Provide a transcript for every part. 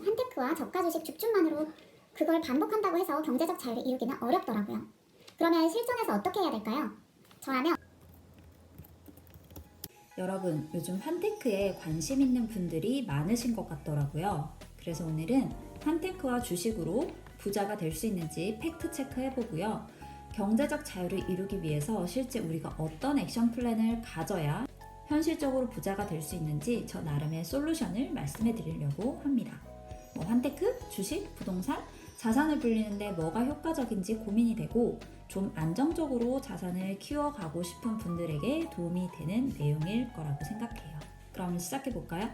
한테크와 저가 주식 줍줍만으로 그걸 반복한다고 해서 경제적 자유를 이루기는 어렵더라고요. 그러면 실전에서 어떻게 해야 될까요? 저라면 여러분, 요즘 한테크에 관심 있는 분들이 많으신 것 같더라고요. 그래서 오늘은 한테크와 주식으로 부자가 될 수 있는지 팩트 체크 해보고요. 경제적 자유를 이루기 위해서 실제 우리가 어떤 액션 플랜을 가져야 현실적으로 부자가 될 수 있는지 저 나름의 솔루션을 말씀해 드리려고 합니다. 한테크, 주식, 부동산, 자산을 불리는데 뭐가 효과적인지 고민이 되고 좀 안정적으로 자산을 키워가고 싶은 분들에게 도움이 되는 내용일 거라고 생각해요. 그럼 시작해 볼까요?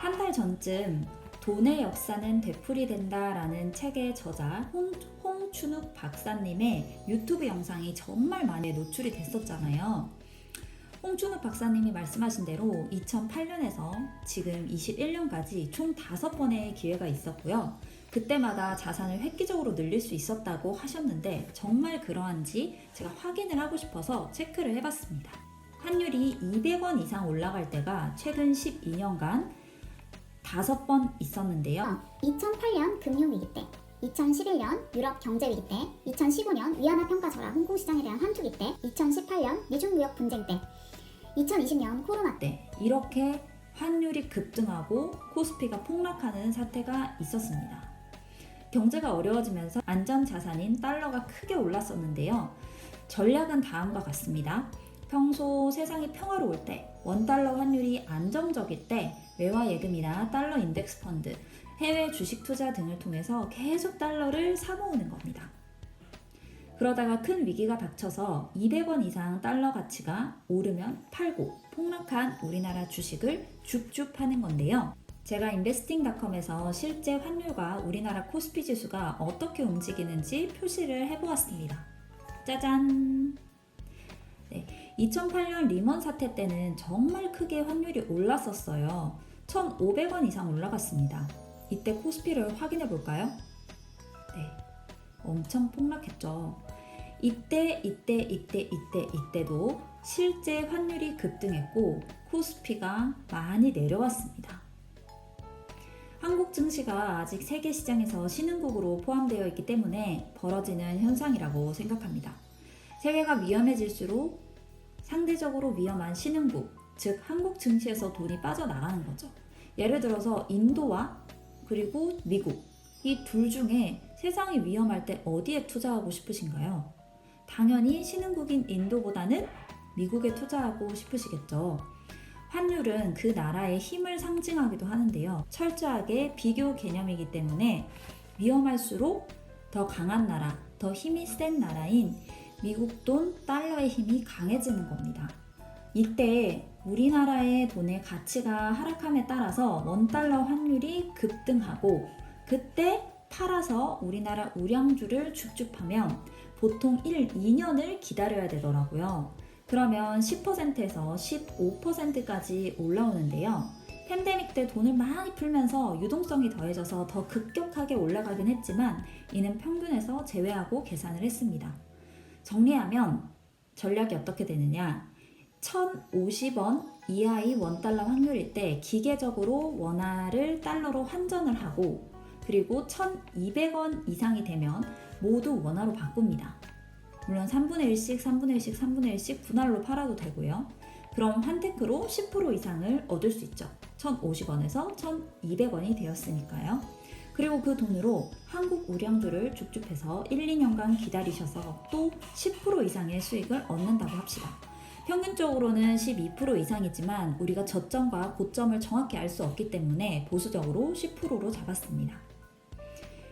한 달 전쯤 돈의 역사는 되풀이된다 라는 책의 저자 홍춘욱 박사님의 유튜브 영상이 정말 많이 노출이 됐었잖아요. 홍춘욱 박사님이 말씀하신 대로 2008년에서 지금 21년까지 총 5번의 기회가 있었고요. 그때마다 자산을 획기적으로 늘릴 수 있었다고 하셨는데 정말 그러한지 제가 확인을 하고 싶어서 체크를 해봤습니다. 환율이 200원 이상 올라갈 때가 최근 12년간 5번 있었는데요. 2008년 금융위기 때, 2011년 유럽 경제위기 때, 2015년 위안화 평가 절하 홍콩시장에 대한 환투기 때, 2018년 미중무역 분쟁 때, 2020년 코로나 때 이렇게 환율이 급등하고 코스피가 폭락하는 사태가 있었습니다. 경제가 어려워지면서 안전자산인 달러가 크게 올랐었는데요. 전략은 다음과 같습니다. 평소 세상이 평화로울 때, 원달러 환율이 안정적일 때 외화 예금이나 달러 인덱스 펀드, 해외 주식 투자 등을 통해서 계속 달러를 사모으는 겁니다. 그러다가 큰 위기가 닥쳐서 200원 이상 달러 가치가 오르면 팔고 폭락한 우리나라 주식을 줍줍 하는 건데요. 제가 investing.com에서 실제 환율과 우리나라 코스피 지수가 어떻게 움직이는지 표시를 해보았습니다. 짜잔! 2008년 리먼 사태 때는 정말 크게 환율이 올랐었어요. 1,500원 이상 올라갔습니다. 이때 코스피를 확인해 볼까요? 엄청 폭락했죠. 이때도 실제 환율이 급등했고 코스피가 많이 내려왔습니다. 한국 증시가 아직 세계 시장에서 신흥국으로 포함되어 있기 때문에 벌어지는 현상이라고 생각합니다. 세계가 위험해질수록 상대적으로 위험한 신흥국, 즉 한국 증시에서 돈이 빠져나가는 거죠. 예를 들어서 인도와 그리고 미국, 이 둘 중에 세상이 위험할 때 어디에 투자하고 싶으신가요? 당연히 신흥국인 인도보다는 미국에 투자하고 싶으시겠죠. 환율은 그 나라의 힘을 상징하기도 하는데요. 철저하게 비교 개념이기 때문에 위험할수록 더 강한 나라, 더 힘이 센 나라인 미국 돈, 달러의 힘이 강해지는 겁니다. 이때 우리나라의 돈의 가치가 하락함에 따라서 원달러 환율이 급등하고 그때 팔아서 우리나라 우량주를 줍줍하면 보통 1, 2년을 기다려야 되더라고요. 그러면 10%에서 15%까지 올라오는데요. 팬데믹 때 돈을 많이 풀면서 유동성이 더해져서 더 급격하게 올라가긴 했지만 이는 평균에서 제외하고 계산을 했습니다. 정리하면 전략이 어떻게 되느냐? 1,050원 이하의 원달러 환율일 때 기계적으로 원화를 달러로 환전을 하고 그리고 1,200원 이상이 되면 모두 원화로 바꿉니다. 물론 3분의 1씩, 3분의 1씩, 3분의 1씩 분할로 팔아도 되고요. 그럼 한테크로 10% 이상을 얻을 수 있죠. 1,050원에서 1,200원이 되었으니까요. 그리고 그 돈으로 한국 우량주를 줍줍해서 1, 2년간 기다리셔서 또 10% 이상의 수익을 얻는다고 합시다. 평균적으로는 12% 이상이지만 우리가 저점과 고점을 정확히 알 수 없기 때문에 보수적으로 10%로 잡았습니다.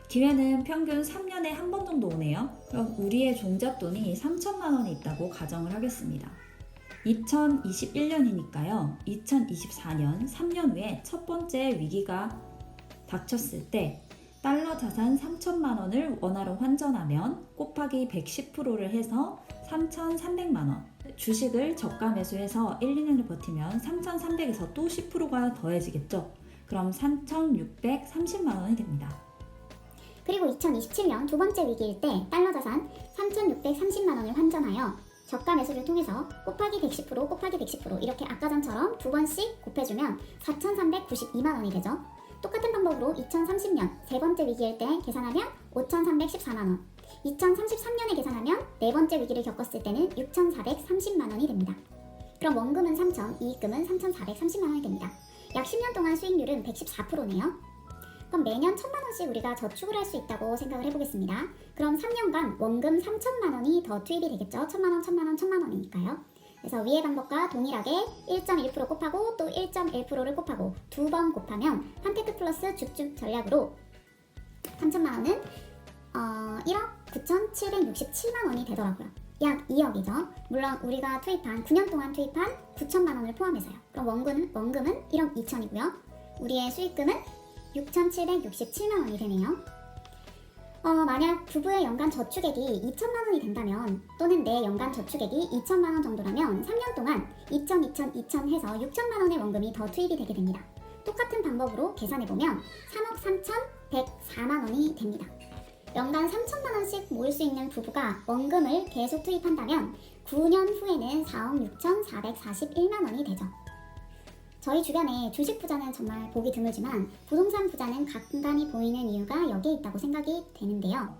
기회는 평균 3년에 한 번 정도 오네요. 그럼 우리의 종잣돈이 3천만 원이 있다고 가정을 하겠습니다. 2021년이니까요. 2024년 3년 후에 첫 번째 위기가 닥쳤을 때 달러 자산 3천만 원을 원화로 환전하면 곱하기 110%를 해서 3,300만 원. 주식을 저가 매수해서 1, 2년을 버티면 3,300에서 또 10%가 더해지겠죠. 그럼 3,630만 원이 됩니다. 그리고 2027년 두 번째 위기일 때 달러 자산 3,630만 원을 환전하여 저가 매수를 통해서 곱하기 110% 곱하기 110% 이렇게 아까 전처럼 두 번씩 곱해주면 4,392만 원이 되죠. 똑같은 방법으로 2030년 세 번째 위기일 때 계산하면 5,314만원, 2033년에 계산하면 네 번째 위기를 겪었을 때는 6,430만원이 됩니다. 그럼 원금은 3,000, 이익금은 3,430만원이 됩니다. 약 10년 동안 수익률은 114%네요. 그럼 매년 1,000만원씩 우리가 저축을 할 수 있다고 생각을 해보겠습니다. 그럼 3년간 원금 3,000만원이 더 투입이 되겠죠. 1,000만원, 1,000만원, 1,000만원이니까요. 그래서 위의 방법과 동일하게 1.1% 곱하고 또 1.1%를 곱하고 두 번 곱하면 한테크 플러스 줍줍 전략으로 3,000만원은 1억 9,767만원이 되더라고요. 약 2억이죠. 물론 우리가 9년 동안 투입한 9천만원을 포함해서요. 그럼 원금은 1억 2천이고요. 우리의 수익금은 6,767만원이 되네요. 만약 부부의 연간 저축액이 2천만원이 된다면 또는 내 연간 저축액이 2천만원 정도라면 3년 동안 2천 해서 6천만원의 원금이 더 투입이 되게 됩니다. 똑같은 방법으로 계산해보면 3억 3,104만원이 됩니다. 연간 3천만원씩 모을 수 있는 부부가 원금을 계속 투입한다면 9년 후에는 4억 6,441만원이 되죠. 저희 주변에 주식 부자는 정말 보기 드물지만 부동산 부자는 간간히 보이는 이유가 여기에 있다고 생각이 되는데요.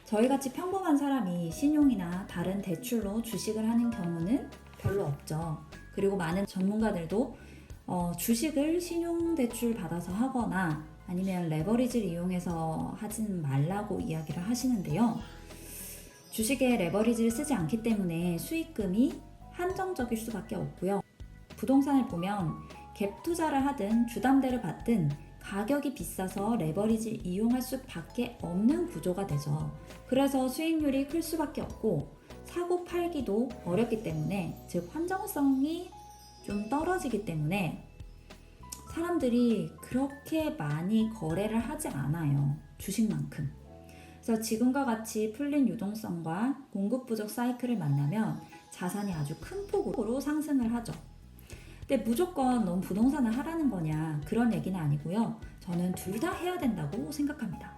저희같이 평범한 사람이 신용이나 다른 대출로 주식을 하는 경우는 별로 없죠. 그리고 많은 전문가들도 주식을 신용대출 받아서 하거나 아니면 레버리지를 이용해서 하진 말라고 이야기를 하시는데요. 주식에 레버리지를 쓰지 않기 때문에 수익금이 한정적일 수밖에 없고요. 부동산을 보면 갭 투자를 하든 주담대를 받든 가격이 비싸서 레버리지를 이용할 수밖에 없는 구조가 되죠. 그래서 수익률이 클 수밖에 없고 사고 팔기도 어렵기 때문에, 즉 환정성이 좀 떨어지기 때문에 사람들이 그렇게 많이 거래를 하지 않아요. 주식만큼. 그래서 지금과 같이 풀린 유동성과 공급 부족 사이클을 만나면 자산이 아주 큰 폭으로 상승을 하죠. 근데 무조건 넌 부동산을 하라는 거냐, 그런 얘기는 아니고요. 저는 둘 다 해야 된다고 생각합니다.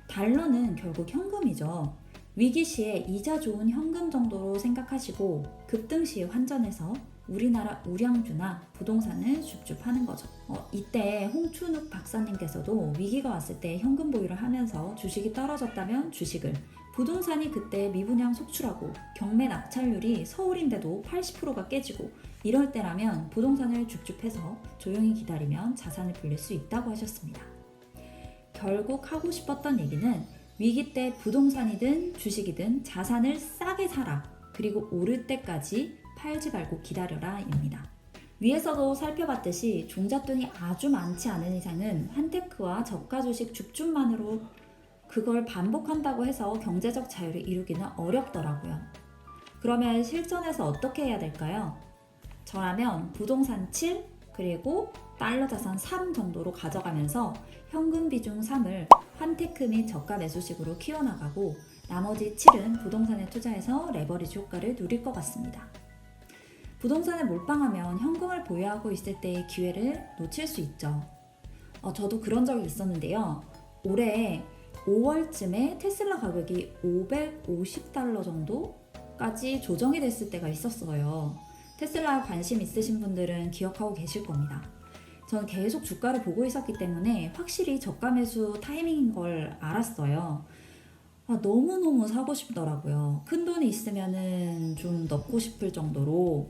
달러는 결국 현금이죠. 위기 시에 이자 좋은 현금 정도로 생각하시고 급등 시에 환전해서 우리나라 우량주나 부동산을 줍줍하는 거죠. 이때 홍춘욱 박사님께서도 위기가 왔을 때 현금 보유를 하면서 주식이 떨어졌다면 주식을, 부동산이 그때 미분양 속출하고 경매 낙찰률이 서울인데도 80%가 깨지고 이럴 때라면 부동산을 줍줍해서 조용히 기다리면 자산을 불릴 수 있다고 하셨습니다. 결국 하고 싶었던 얘기는 위기 때 부동산이든 주식이든 자산을 싸게 사라. 그리고 오를 때까지 팔지 말고 기다려라 입니다. 위에서도 살펴봤듯이 종잣돈이 아주 많지 않은 이상은 한테크와 저가 주식 줍줍만으로 그걸 반복한다고 해서 경제적 자유를 이루기는 어렵더라고요. 그러면 실전에서 어떻게 해야 될까요? 저라면 부동산 7 그리고 달러 자산 3 정도로 가져가면서 현금 비중 3을 한테크 및 저가 매수식으로 키워나가고 나머지 7은 부동산에 투자해서 레버리지 효과를 누릴 것 같습니다. 부동산에 몰빵하면 현금을 보유하고 있을 때의 기회를 놓칠 수 있죠. 저도 그런 적이 있었는데요. 올해 5월쯤에 테슬라 가격이 $550 정도까지 조정이 됐을 때가 있었어요. 테슬라 관심 있으신 분들은 기억하고 계실 겁니다. 저는 계속 주가를 보고 있었기 때문에 확실히 저가 매수 타이밍인 걸 알았어요. 너무너무 사고 싶더라고요. 큰 돈이 있으면은 좀 넣고 싶을 정도로.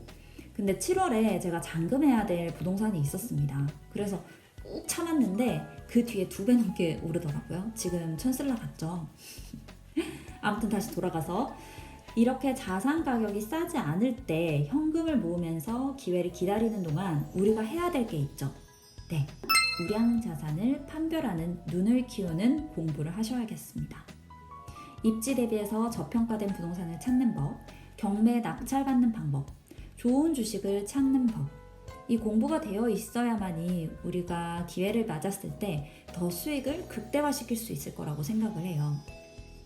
근데 7월에 제가 잔금해야 될 부동산이 있었습니다. 그래서 꾹 참았는데 그 뒤에 2배 넘게 오르더라고요. 지금 천슬라 같죠? 아무튼 다시 돌아가서 이렇게 자산 가격이 싸지 않을 때 현금을 모으면서 기회를 기다리는 동안 우리가 해야 될 게 있죠. 네, 우량 자산을 판별하는 눈을 키우는 공부를 하셔야겠습니다. 입지 대비해서 저평가된 부동산을 찾는 법, 경매 낙찰받는 방법, 좋은 주식을 찾는 법. 이 공부가 되어 있어야만이 우리가 기회를 맞았을 때 더 수익을 극대화시킬 수 있을 거라고 생각을 해요.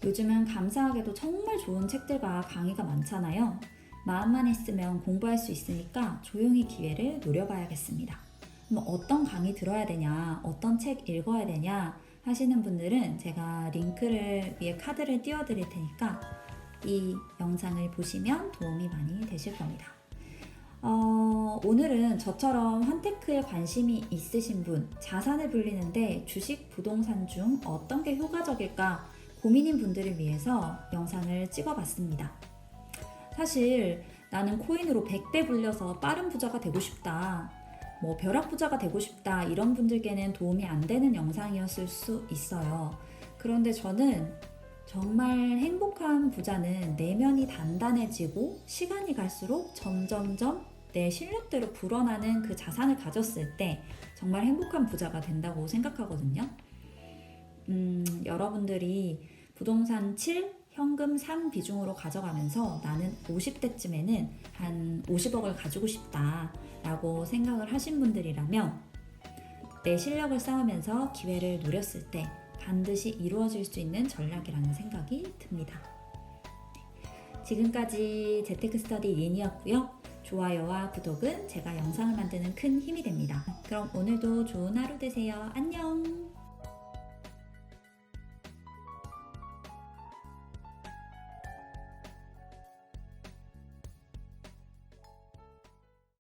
요즘은 감사하게도 정말 좋은 책들과 강의가 많잖아요. 마음만 있으면 공부할 수 있으니까 조용히 기회를 노려봐야겠습니다. 그럼 어떤 강의 들어야 되냐, 어떤 책 읽어야 되냐 하시는 분들은 제가 링크를 위에 카드를 띄워드릴 테니까 이 영상을 보시면 도움이 많이 되실 겁니다. 오늘은 저처럼 환테크에 관심이 있으신 분, 자산을 불리는데 주식, 부동산 중 어떤 게 효과적일까 고민인 분들을 위해서 영상을 찍어봤습니다. 사실 나는 코인으로 100배 불려서 빠른 부자가 되고 싶다, 벼락 부자가 되고 싶다, 이런 분들께는 도움이 안 되는 영상이었을 수 있어요. 그런데 저는 정말 행복한 부자는 내면이 단단해지고 시간이 갈수록 점점점 내 실력대로 불어나는 그 자산을 가졌을 때 정말 행복한 부자가 된다고 생각하거든요. 여러분들이 부동산 7, 현금 3 비중으로 가져가면서 나는 50대쯤에는 한 50억을 가지고 싶다 라고 생각을 하신 분들이라면 내 실력을 쌓으면서 기회를 노렸을 때 반드시 이루어질 수 있는 전략이라는 생각이 듭니다. 지금까지 재테크스터디 린이었고요. 좋아요와 구독은 제가 영상을 만드는 큰 힘이 됩니다. 그럼 오늘도 좋은 하루 되세요. 안녕!